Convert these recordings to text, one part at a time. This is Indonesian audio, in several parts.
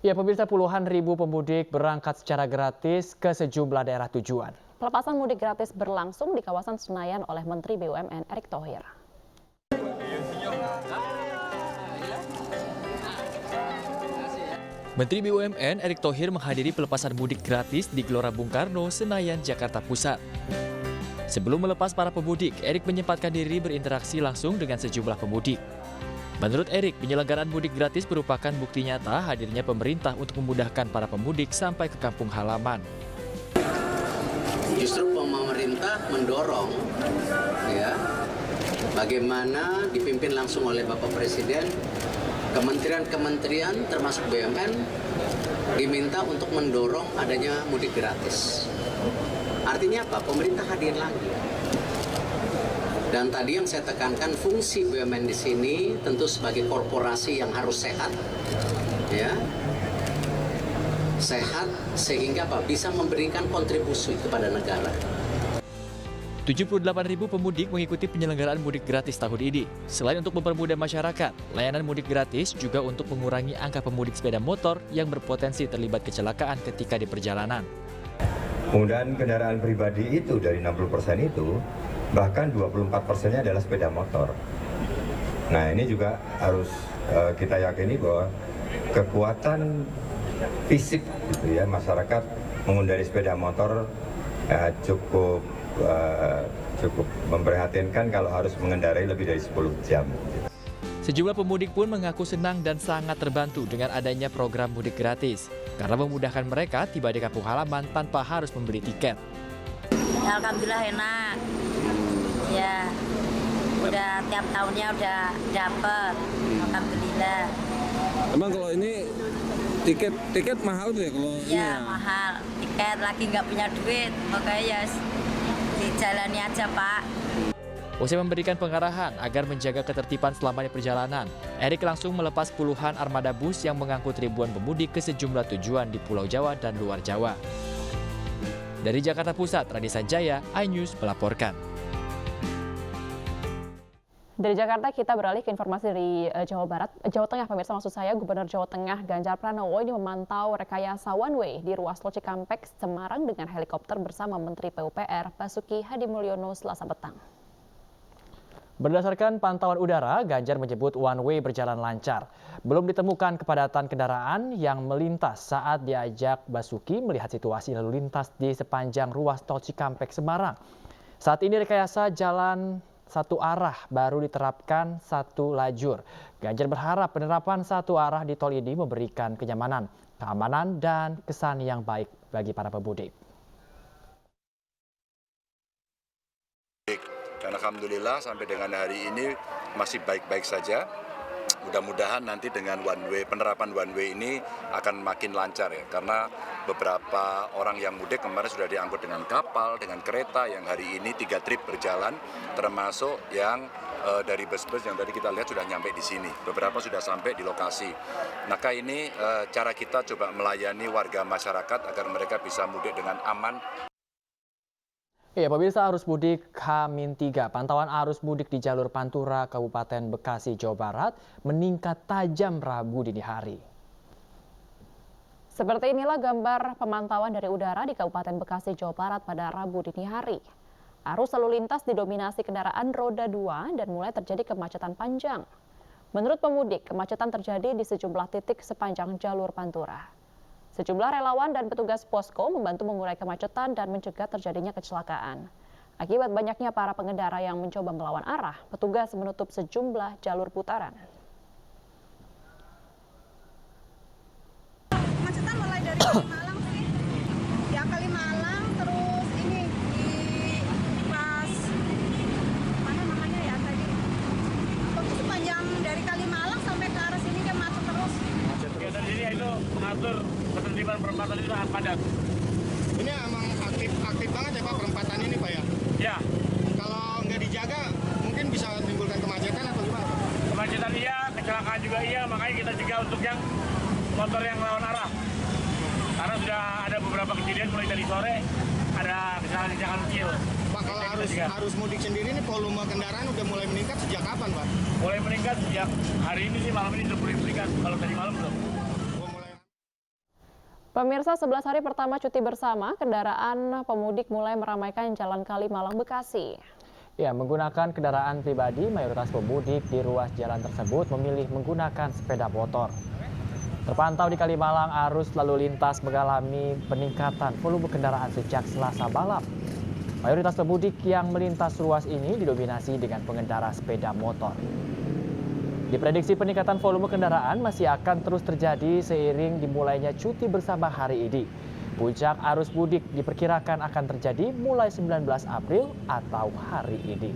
Ya, pemirsa, puluhan ribu pemudik berangkat secara gratis ke sejumlah daerah tujuan. Pelepasan mudik gratis berlangsung di kawasan Senayan oleh Menteri BUMN Erick Thohir. Menteri BUMN Erick Thohir menghadiri pelepasan mudik gratis di Gelora Bung Karno, Senayan, Jakarta Pusat. Sebelum melepas para pemudik, Erick menyempatkan diri berinteraksi langsung dengan sejumlah pemudik. Menurut Erick, penyelenggaraan mudik gratis merupakan bukti nyata hadirnya pemerintah untuk memudahkan para pemudik sampai ke kampung halaman. Justru pemerintah mendorong ya bagaimana dipimpin langsung oleh Bapak Presiden, kementerian-kementerian termasuk BUMN diminta untuk mendorong adanya mudik gratis. Artinya apa? Pemerintah hadir lagi. Dan tadi yang saya tekankan, fungsi BUMN di sini tentu sebagai korporasi yang harus sehat, ya, sehat sehingga apa? Bisa memberikan kontribusi kepada negara. 78.000 pemudik mengikuti penyelenggaraan mudik gratis tahun ini. Selain untuk mempermudah masyarakat, layanan mudik gratis juga untuk mengurangi angka pemudik sepeda motor yang berpotensi terlibat kecelakaan ketika di perjalanan. Penggunaan kendaraan pribadi itu dari 60% itu, bahkan 24%-nya adalah sepeda motor. Nah, ini juga harus kita yakini bahwa kekuatan fisik gitu ya, masyarakat mengendarai sepeda motor cukup memprihatinkan kalau harus mengendarai lebih dari 10 jam. Sejumlah pemudik pun mengaku senang dan sangat terbantu dengan adanya program mudik gratis, karena memudahkan mereka tiba di kampung halaman tanpa harus membeli tiket. Alhamdulillah enak, ya udah tiap tahunnya udah dapet, alhamdulillah. Emang kalau ini tiket mahal tuh ya kalau ini ya? Mahal, tiket lagi nggak punya duit, makanya ya dijalani aja Pak. Usai memberikan pengarahan agar menjaga ketertiban selama di perjalanan, Erick langsung melepas puluhan armada bus yang mengangkut ribuan pemudik ke sejumlah tujuan di Pulau Jawa dan luar Jawa. Dari Jakarta Pusat, Radisa Jaya, iNews melaporkan. Dari Jakarta kita beralih ke informasi dari Jawa Tengah, pemirsa. Maksud saya, Gubernur Jawa Tengah Ganjar Pranowo ini memantau rekayasa one way di ruas tol Cikampek, Semarang dengan helikopter bersama Menteri PUPR Basuki Hadimulyono Selasa petang. Berdasarkan pantauan udara, Ganjar menyebut one way berjalan lancar. Belum ditemukan kepadatan kendaraan yang melintas saat diajak Basuki melihat situasi lalu lintas di sepanjang ruas tol Cikampek, Semarang. Saat ini rekayasa jalan satu arah baru diterapkan satu lajur. Ganjar berharap penerapan satu arah di tol ini memberikan kenyamanan, keamanan, dan kesan yang baik bagi para pemudik. Dan alhamdulillah sampai dengan hari ini masih baik-baik saja. Mudah-mudahan nanti dengan penerapan one way ini akan makin lancar ya. Karena beberapa orang yang mudik kemarin sudah diangkut dengan kapal, dengan kereta yang hari ini 3 trip berjalan. Termasuk yang dari bus-bus yang tadi kita lihat sudah nyampe di sini. Beberapa sudah sampai di lokasi. Maka ini cara kita coba melayani warga masyarakat agar mereka bisa mudik dengan aman. Ya, pemirsa, arus mudik H-3. Pantauan arus mudik di jalur Pantura, Kabupaten Bekasi, Jawa Barat meningkat tajam Rabu dini hari. Seperti inilah gambar pemantauan dari udara di Kabupaten Bekasi, Jawa Barat pada Rabu dini hari. Arus lalu lintas didominasi kendaraan roda 2 dan mulai terjadi kemacetan panjang. Menurut pemudik, kemacetan terjadi di sejumlah titik sepanjang jalur Pantura. Sejumlah relawan dan petugas posko membantu mengurai kemacetan dan mencegah terjadinya kecelakaan. Akibat banyaknya para pengendara yang mencoba melawan arah, petugas menutup sejumlah jalur putaran. Kemacetan mulai dari Kalimalang sih, ya Kalimalang, terus ini di pas mana namanya ya tadi, pokoknya sepanjang dari Kalimalang sampai ke arah sini dia macet terus. Kegiatan ini itu mengatur ketertiban perempatan itu sangat padat. Ini emang aktif banget ya Pak perempatan ini Pak ya? Ya. Kalau nggak dijaga mungkin bisa menimbulkan kemacetan atau gimana Pak? Kemacetan iya, kecelakaan juga iya, makanya kita cegah untuk yang motor yang lawan arah. Karena sudah ada beberapa kejadian mulai dari sore ada kecelakaan kecil. Pak, kalau arus mudik sendiri ini volume kendaraan udah mulai meningkat sejak kapan Pak? Mulai meningkat sejak hari ini sih, malam ini sudah mulai meningkat. Kalau tadi malam belum. Pemirsa, 11 hari pertama cuti bersama, kendaraan pemudik mulai meramaikan Jalan Kalimalang, Bekasi. Ya, menggunakan kendaraan pribadi, mayoritas pemudik di ruas jalan tersebut memilih menggunakan sepeda motor. Terpantau di Kalimalang, arus lalu lintas mengalami peningkatan volume kendaraan sejak Selasa malam. Mayoritas pemudik yang melintas ruas ini didominasi dengan pengendara sepeda motor. Diprediksi peningkatan volume kendaraan masih akan terus terjadi seiring dimulainya cuti bersama hari ini. Puncak arus mudik diperkirakan akan terjadi mulai 19 April atau hari ini.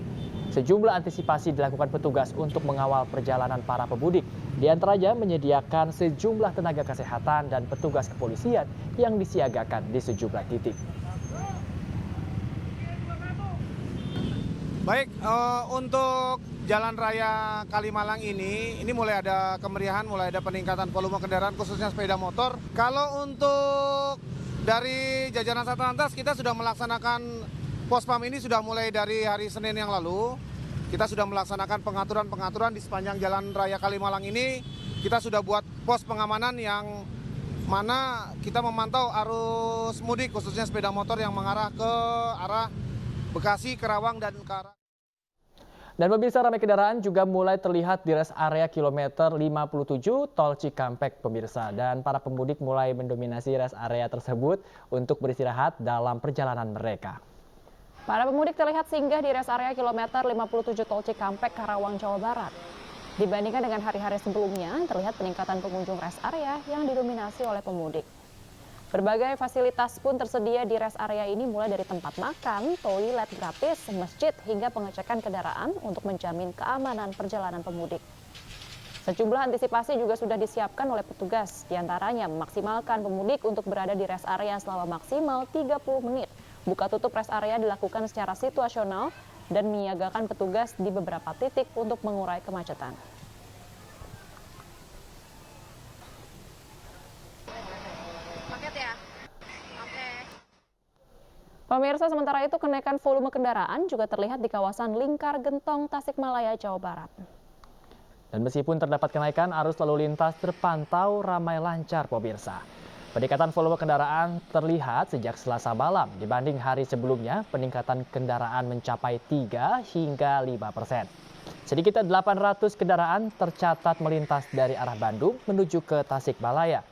Sejumlah antisipasi dilakukan petugas untuk mengawal perjalanan para pemudik. Di antaranya menyediakan sejumlah tenaga kesehatan dan petugas kepolisian yang disiagakan di sejumlah titik. Baik, untuk Jalan Raya Kalimalang ini mulai ada kemeriahan, mulai ada peningkatan volume kendaraan khususnya sepeda motor. Kalau untuk dari jajaran Satlantas kita sudah melaksanakan pospam ini sudah mulai dari hari Senin yang lalu. Kita sudah melaksanakan pengaturan-pengaturan di sepanjang Jalan Raya Kalimalang ini. Kita sudah buat pos pengamanan yang mana kita memantau arus mudik khususnya sepeda motor yang mengarah ke arah Bekasi, Karawang, dan ke arah. Dan pemirsa, ramai kendaraan juga mulai terlihat di rest area kilometer 57 Tol Cikampek, pemirsa. Dan para pemudik mulai mendominasi rest area tersebut untuk beristirahat dalam perjalanan mereka. Para pemudik terlihat singgah di rest area kilometer 57 Tol Cikampek, Karawang, Jawa Barat. Dibandingkan dengan hari-hari sebelumnya, terlihat peningkatan pengunjung rest area yang didominasi oleh pemudik. Berbagai fasilitas pun tersedia di rest area ini, mulai dari tempat makan, toilet gratis, masjid, hingga pengecekan kendaraan untuk menjamin keamanan perjalanan pemudik. Sejumlah antisipasi juga sudah disiapkan oleh petugas, diantaranya memaksimalkan pemudik untuk berada di rest area selama maksimal 30 menit. Buka tutup rest area dilakukan secara situasional dan menyiagakan petugas di beberapa titik untuk mengurai kemacetan. Pemirsa, sementara itu kenaikan volume kendaraan juga terlihat di kawasan Lingkar Gentong, Tasikmalaya, Jawa Barat. Dan meskipun terdapat kenaikan, arus lalu lintas terpantau ramai lancar, pemirsa. Peningkatan volume kendaraan terlihat sejak Selasa malam. Dibanding hari sebelumnya, peningkatan kendaraan mencapai 3 hingga 5%. Sedikitnya 800 kendaraan tercatat melintas dari arah Bandung menuju ke Tasikmalaya.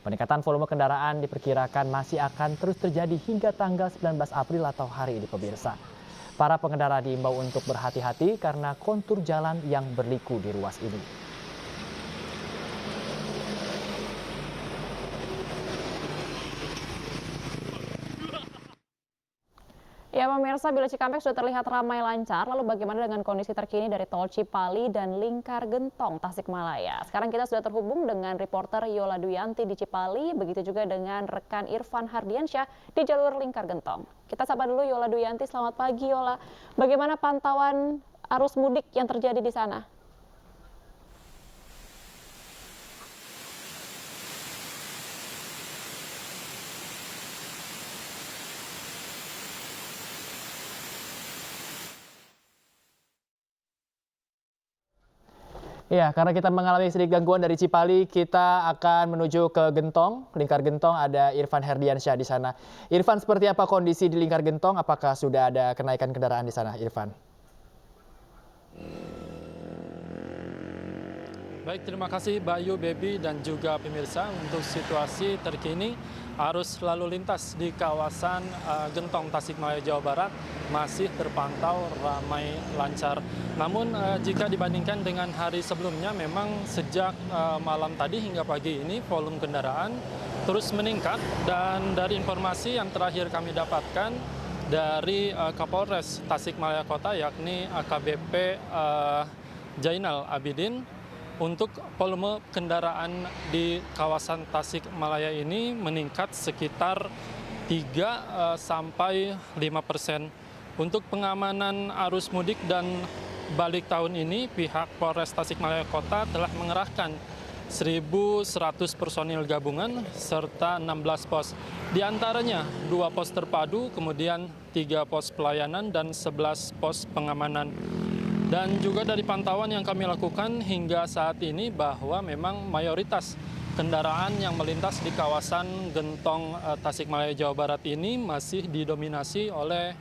Peningkatan volume kendaraan diperkirakan masih akan terus terjadi hingga tanggal 19 April atau hari ini, pemirsa. Para pengendara diimbau untuk berhati-hati karena kontur jalan yang berliku di ruas ini. Ya, pemirsa, bila Cikampek sudah terlihat ramai lancar, lalu bagaimana dengan kondisi terkini dari Tol Cipali dan Lingkar Gentong, Tasikmalaya? Sekarang kita sudah terhubung dengan reporter Yola Duyanti di Cipali, begitu juga dengan rekan Irfan Hardiansyah di jalur Lingkar Gentong. Kita sapa dulu Yola Duyanti, selamat pagi Yola. Bagaimana pantauan arus mudik yang terjadi di sana? Ya, karena kita mengalami sedikit gangguan dari Cipali, kita akan menuju ke Gentong. Lingkar Gentong, ada Irfan Herdiansyah di sana. Irfan, seperti apa kondisi di Lingkar Gentong? Apakah sudah ada kenaikan kendaraan di sana, Irfan? Baik, terima kasih Bayu, Baby, dan juga pemirsa untuk situasi terkini. Arus lalu lintas di kawasan Gentong, Tasikmalaya, Jawa Barat masih terpantau ramai lancar. Namun jika dibandingkan dengan hari sebelumnya, memang sejak malam tadi hingga pagi ini volume kendaraan terus meningkat. Dan dari informasi yang terakhir kami dapatkan dari Kapolres Tasikmalaya Kota, yakni AKBP Jainal Abidin, untuk volume kendaraan di kawasan Tasikmalaya ini meningkat sekitar 3 sampai 5%. Untuk pengamanan arus mudik dan balik tahun ini, pihak Polres Tasikmalaya Kota telah mengerahkan 1.100 personil gabungan serta 16 pos. Di antaranya 2 pos terpadu, kemudian 3 pos pelayanan dan 11 pos pengamanan. Dan juga dari pantauan yang kami lakukan hingga saat ini bahwa memang mayoritas kendaraan yang melintas di kawasan Gentong Tasikmalaya, Jawa Barat ini masih didominasi oleh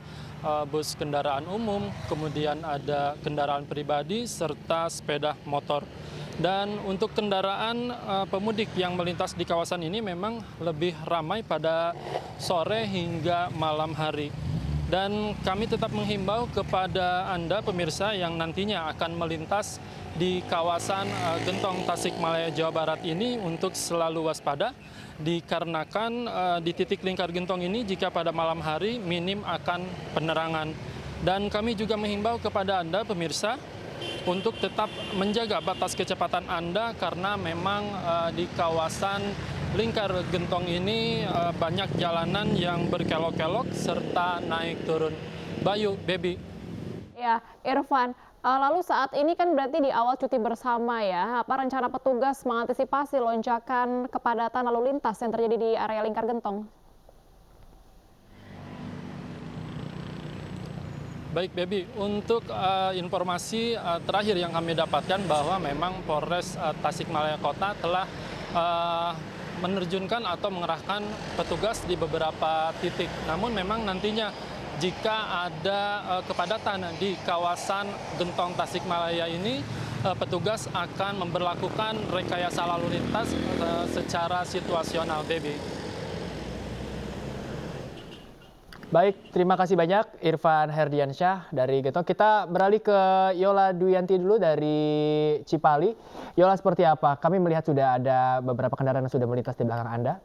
bus kendaraan umum, kemudian ada kendaraan pribadi serta sepeda motor. Dan untuk kendaraan pemudik yang melintas di kawasan ini memang lebih ramai pada sore hingga malam hari. Dan kami tetap menghimbau kepada Anda pemirsa yang nantinya akan melintas di kawasan Gentong Tasikmalaya, Jawa Barat ini untuk selalu waspada, dikarenakan di titik lingkar Gentong ini jika pada malam hari minim akan penerangan. Dan kami juga menghimbau kepada Anda pemirsa untuk tetap menjaga batas kecepatan Anda karena memang di kawasan lingkar Gentong ini banyak jalanan yang berkelok-kelok serta naik turun. Bayu, Baby. Ya, Irfan, lalu saat ini kan berarti di awal cuti bersama ya, apa rencana petugas mengantisipasi lonjakan kepadatan lalu lintas yang terjadi di area lingkar Gentong? Baik, Baby. Untuk informasi terakhir yang kami dapatkan bahwa memang Polres Tasikmalaya Kota telah menerjunkan atau mengerahkan petugas di beberapa titik. Namun memang nantinya jika ada kepadatan di kawasan Gentong Tasikmalaya ini, petugas akan memberlakukan rekayasa lalu lintas secara situasional, Baby. Baik, terima kasih banyak Irfan Herdiansyah dari Gentong. Kita beralih ke Yola Duyanti dulu dari Cipali. Yola, seperti apa? Kami melihat sudah ada beberapa kendaraan yang sudah melintas di belakang Anda.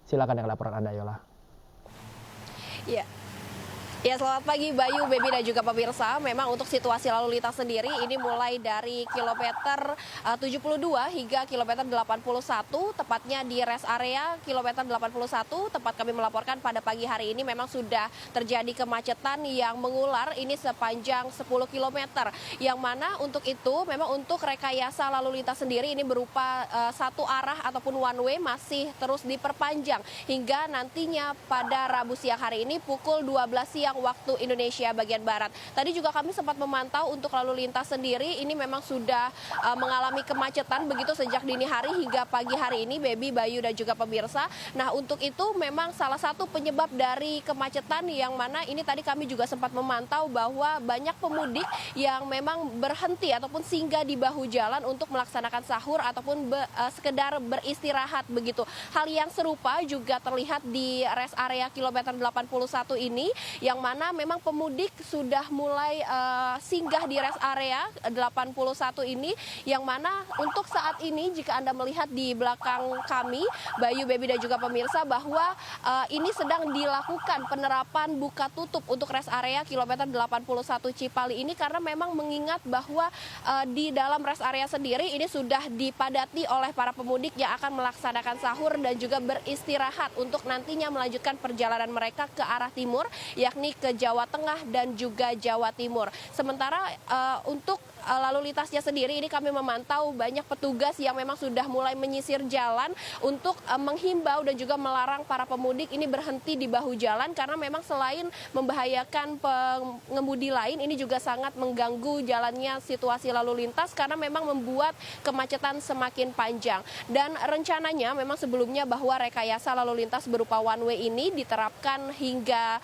Silakan dengan laporan Anda, Yola. Ya, selamat pagi Bayu, Baby dan juga pemirsa. Memang untuk situasi lalu lintas sendiri ini mulai dari kilometer 72 hingga kilometer 81, tepatnya di rest area kilometer 81, tempat kami melaporkan pada pagi hari ini memang sudah terjadi kemacetan yang mengular ini sepanjang 10 km. Yang mana untuk itu memang untuk rekayasa lalu lintas sendiri ini berupa satu arah ataupun one way masih terus diperpanjang hingga nantinya pada Rabu siang hari ini pukul 12 siang waktu Indonesia bagian Barat. Tadi juga kami sempat memantau untuk lalu lintas sendiri ini memang sudah mengalami kemacetan begitu sejak dini hari hingga pagi hari ini, Baby, Bayu dan juga pemirsa. Nah, untuk itu memang salah satu penyebab dari kemacetan yang mana ini tadi kami juga sempat memantau bahwa banyak pemudik yang memang berhenti ataupun singgah di bahu jalan untuk melaksanakan sahur ataupun sekedar beristirahat begitu. Hal yang serupa juga terlihat di rest area kilometer 81 ini yang mana memang pemudik sudah mulai singgah di rest area 81 ini, yang mana untuk saat ini jika Anda melihat di belakang kami, Bayu, Baby dan juga pemirsa, bahwa ini sedang dilakukan penerapan buka tutup untuk rest area kilometer 81 Cipali ini karena memang mengingat bahwa di dalam rest area sendiri ini sudah dipadati oleh para pemudik yang akan melaksanakan sahur dan juga beristirahat untuk nantinya melanjutkan perjalanan mereka ke arah timur, yakni ke Jawa Tengah dan juga Jawa Timur. Sementara untuk lalu lintasnya sendiri ini kami memantau banyak petugas yang memang sudah mulai menyisir jalan untuk menghimbau dan juga melarang para pemudik ini berhenti di bahu jalan karena memang selain membahayakan pengemudi lain ini juga sangat mengganggu jalannya situasi lalu lintas karena memang membuat kemacetan semakin panjang. Dan rencananya memang sebelumnya bahwa rekayasa lalu lintas berupa one way ini diterapkan hingga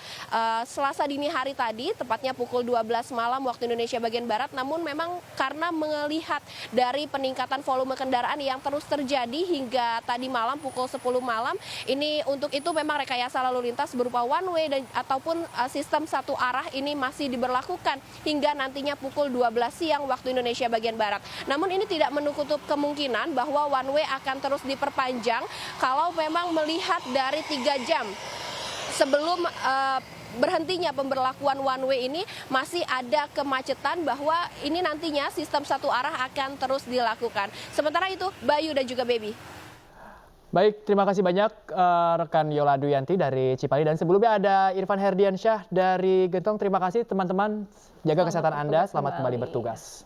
Selasa dini hari tadi, tepatnya pukul 12 malam waktu Indonesia bagian Barat, namun memang karena melihat dari peningkatan volume kendaraan yang terus terjadi hingga tadi malam pukul 10 malam, ini untuk itu memang rekayasa lalu lintas berupa one way dan ataupun sistem satu arah ini masih diberlakukan hingga nantinya pukul 12 siang waktu Indonesia bagian Barat. Namun ini tidak menutup kemungkinan bahwa one way akan terus diperpanjang kalau memang melihat dari 3 jam sebelum berhentinya pemberlakuan one way ini masih ada kemacetan bahwa ini nantinya sistem satu arah akan terus dilakukan. Sementara itu, Bayu dan juga Baby. Baik, terima kasih banyak rekan Yola Duyanti dari Cipali. Dan sebelumnya ada Irfan Herdiansyah dari Gentong. Terima kasih teman-teman, jaga kesehatan Anda, selamat kembali bertugas.